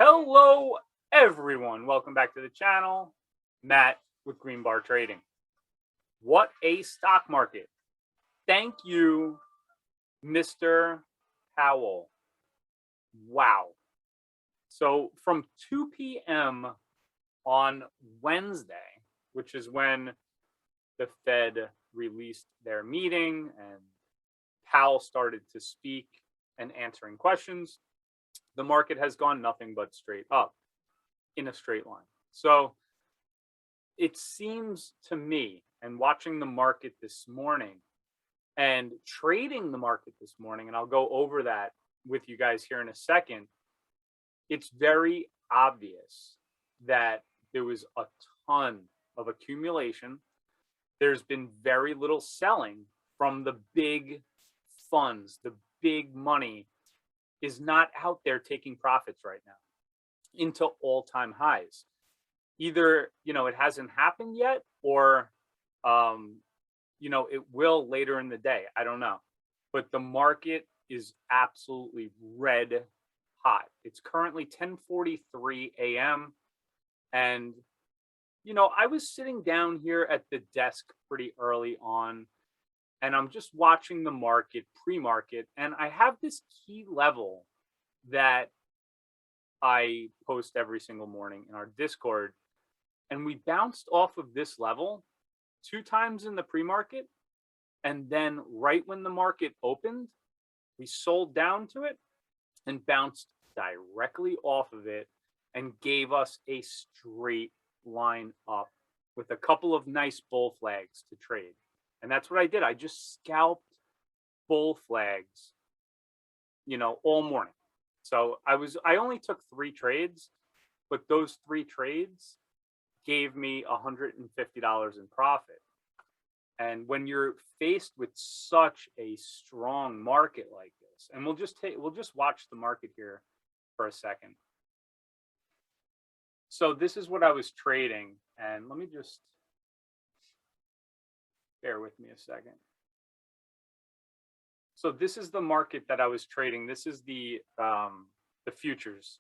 Hello, everyone. Welcome back to the channel. Matt with Green Bar Trading. What a stock market. Thank you, Mr. Powell. Wow. So from 2 p.m. on Wednesday, which is when the Fed released their meeting and Powell started to speak and answering questions, the market has gone nothing but straight up in a straight line. So it seems to me, and watching the market this morning and trading the market this morning, and I'll go over that with you guys here in a second, it's very obvious that there was a ton of accumulation. There's been very little selling from the big funds. The big money is not out there taking profits right now into all-time highs. Either, it hasn't happened yet, or, it will later in the day. I don't know. But the market is absolutely red hot. It's currently 10:43 a.m. And, I was sitting down here at the desk pretty early on, and I'm just watching the market, pre-market, and I have this key level that I post every single morning in our Discord, and we bounced off of this level 2 times in the pre-market, and then right when the market opened, we sold down to it and bounced directly off of it and gave us a straight line up with a couple of nice bull flags to trade. And that's what I did. I just scalped bull flags, all morning. So I only took 3 trades, but those 3 trades gave me $150 in profit. And when you're faced with such a strong market like this, and we'll just watch the market here for a second. So this is what I was trading, and let me just bear with me a second. So this is the market that I was trading. This is the futures,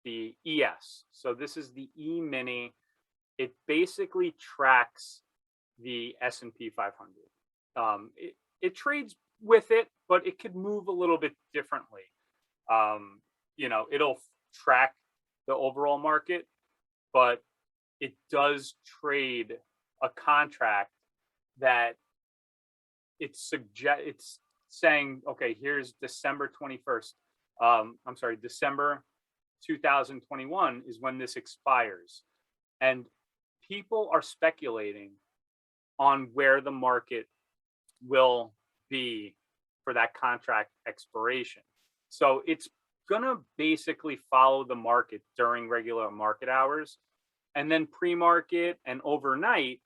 the ES. So this is the E-mini. It basically tracks the S&P 500. It trades with it, but it could move a little bit differently. It'll track the overall market, but it does trade a contract that it's saying, okay, here's December 21st. December 2021 is when this expires. And people are speculating on where the market will be for that contract expiration. So it's going to basically follow the market during regular market hours. And then pre-market and overnight,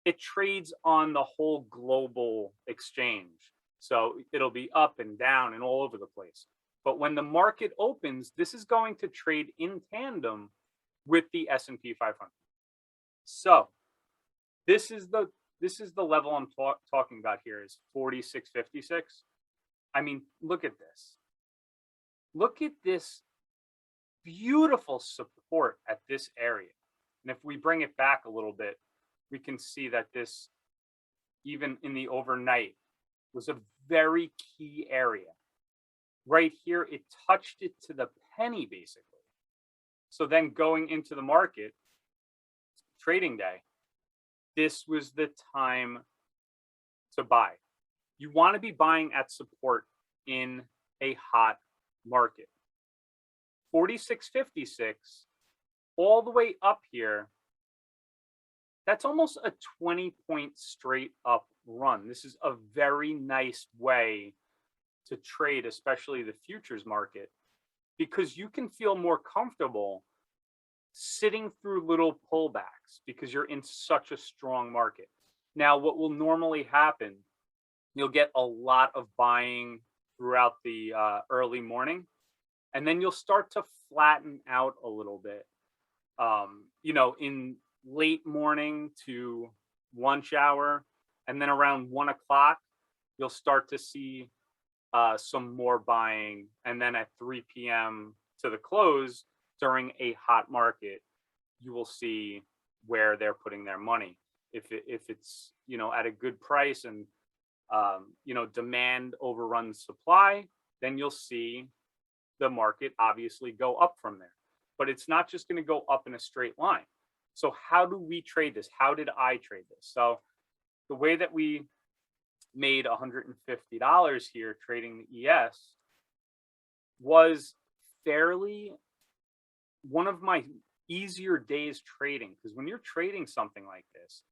it trades on the whole global exchange. So it'll be up and down and all over the place. But when the market opens, this is going to trade in tandem with the S&P 500. So this is the level I'm talking about here, is 46.56. I mean, look at this. Look at this beautiful support at this area. And if we bring it back a little bit, we can see that this, even in the overnight, was a very key area. Right here, it touched it to the penny, basically. So then going into the market, trading day, this was the time to buy. You want to be buying at support in a hot market. 46.56 all the way up here. That's almost a 20-point straight up run. This is a very nice way to trade, especially the futures market, because you can feel more comfortable sitting through little pullbacks because you're in such a strong market. Now, what will normally happen, you'll get a lot of buying throughout the early morning, and then you'll start to flatten out a little bit. In late morning to lunch hour, and then around 1 o'clock, you'll start to see some more buying, and then at 3 p.m. to the close, during a hot market, you will see where they're putting their money. If it's, you know, at a good price and, you know, demand overruns supply, then you'll see the market obviously go up from there. But it's not just going to go up in a straight line. So how do we trade this? How did I trade this? So the way that we made $150 here trading the ES was fairly one of my easier days trading, because when you're trading something like this,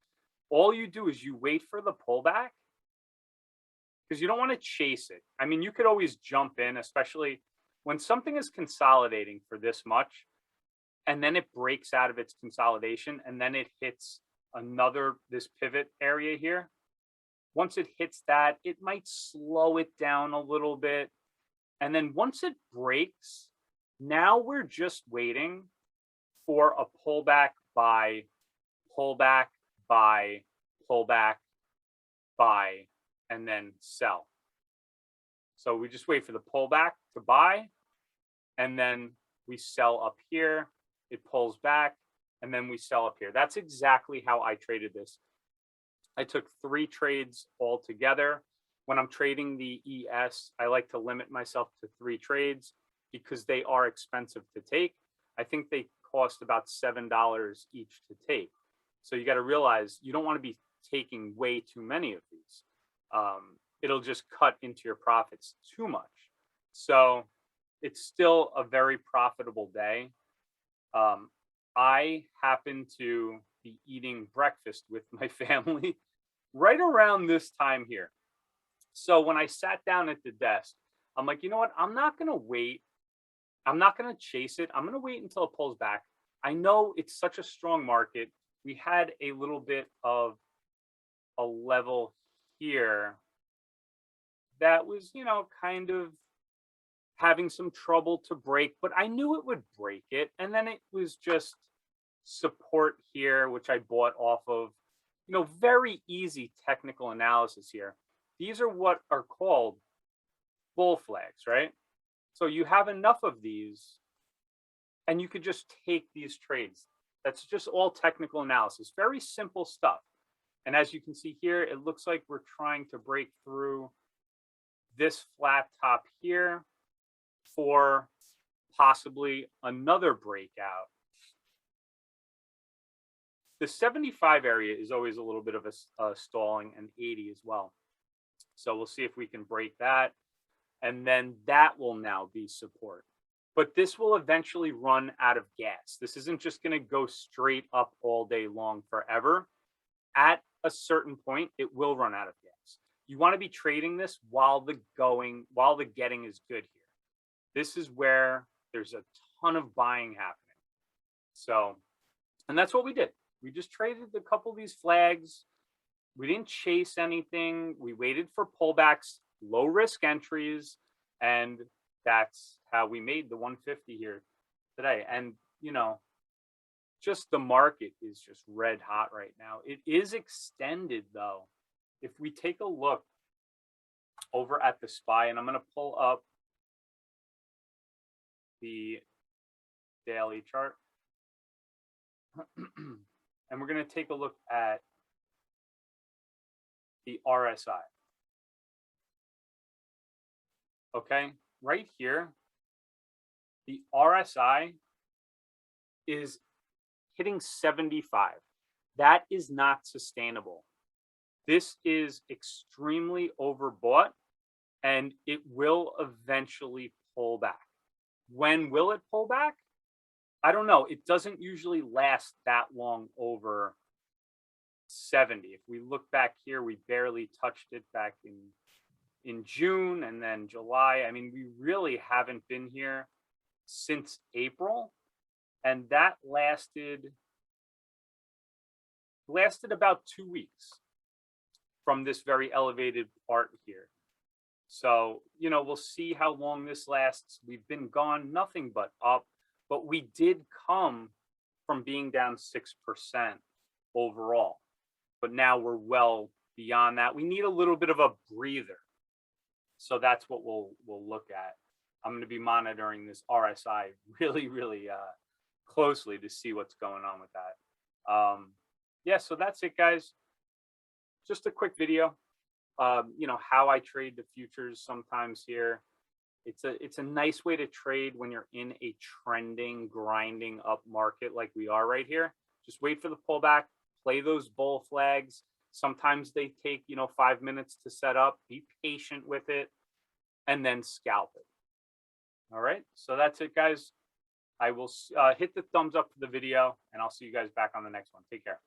all you do is you wait for the pullback, because you don't want to chase it. I mean, you could always jump in, especially when something is consolidating for this much and then it breaks out of its consolidation and then it hits this pivot area here. Once it hits that, it might slow it down a little bit. And then once it breaks, now we're just waiting for a pullback, buy, pullback, buy, pullback, buy, and then sell. So we just wait for the pullback to buy, and then we sell up here. It pulls back, and then we sell up here. That's exactly how I traded this. I took 3 trades altogether. When I'm trading the ES, I like to limit myself to 3 trades because they are expensive to take. I think they cost about $7 each to take. So you got to realize you don't want to be taking way too many of these. It'll just cut into your profits too much. So it's still a very profitable day. I happen to be eating breakfast with my family right around this time here. So when I sat down at the desk, I'm like, you know what? I'm not going to wait. I'm not going to chase it. I'm going to wait until it pulls back. I know it's such a strong market. We had a little bit of a level here that was, you know, kind of having some trouble to break, but I knew it would break it. And then it was just support here, which I bought off of, you know, very easy technical analysis here. These are what are called bull flags, right? So you have enough of these and you could just take these trades. That's just all technical analysis, very simple stuff. And as you can see here, it looks like we're trying to break through this flat top here for possibly another breakout. The 75 area is always a little bit of a stalling, and 80 as well. So we'll see if we can break that. And then that will now be support. But this will eventually run out of gas. This isn't just going to go straight up all day long forever. At a certain point, it will run out of gas. You want to be trading this while the getting is good here. This is where there's a ton of buying happening. So, and that's what we did. We just traded a couple of these flags. We didn't chase anything. We waited for pullbacks, low risk entries, and that's how we made the 150 here today. And, you know, just the market is just red hot right now. It is extended though. If we take a look over at the SPY, and I'm going to pull up the daily chart. And we're going to take a look at the RSI. Okay, right here, the RSI is hitting 75. That is not sustainable. This is extremely overbought and it will eventually pull back. When will it pull back? I don't know. It doesn't usually last that long over 70. If we look back here, we barely touched it back in June and then July. I mean, we really haven't been here since April, and that lasted about 2 weeks from this very elevated part here. So, you know, we'll see how long this lasts. We've been gone nothing but up, but we did come from being down 6% overall. But now we're well beyond that. We need a little bit of a breather. So that's what we'll look at. I'm going to be monitoring this RSI really, really closely to see what's going on with that. Yeah, so that's it, guys. Just a quick video. How I trade the futures sometimes here. It's a nice way to trade when you're in a trending, grinding up market like we are right here. Just wait for the pullback, play those bull flags. Sometimes they take 5 minutes to set up. Be patient with it, and then scalp it. All right, so that's it, guys. I will hit the thumbs up for the video, and I'll see you guys back on the next one. Take care.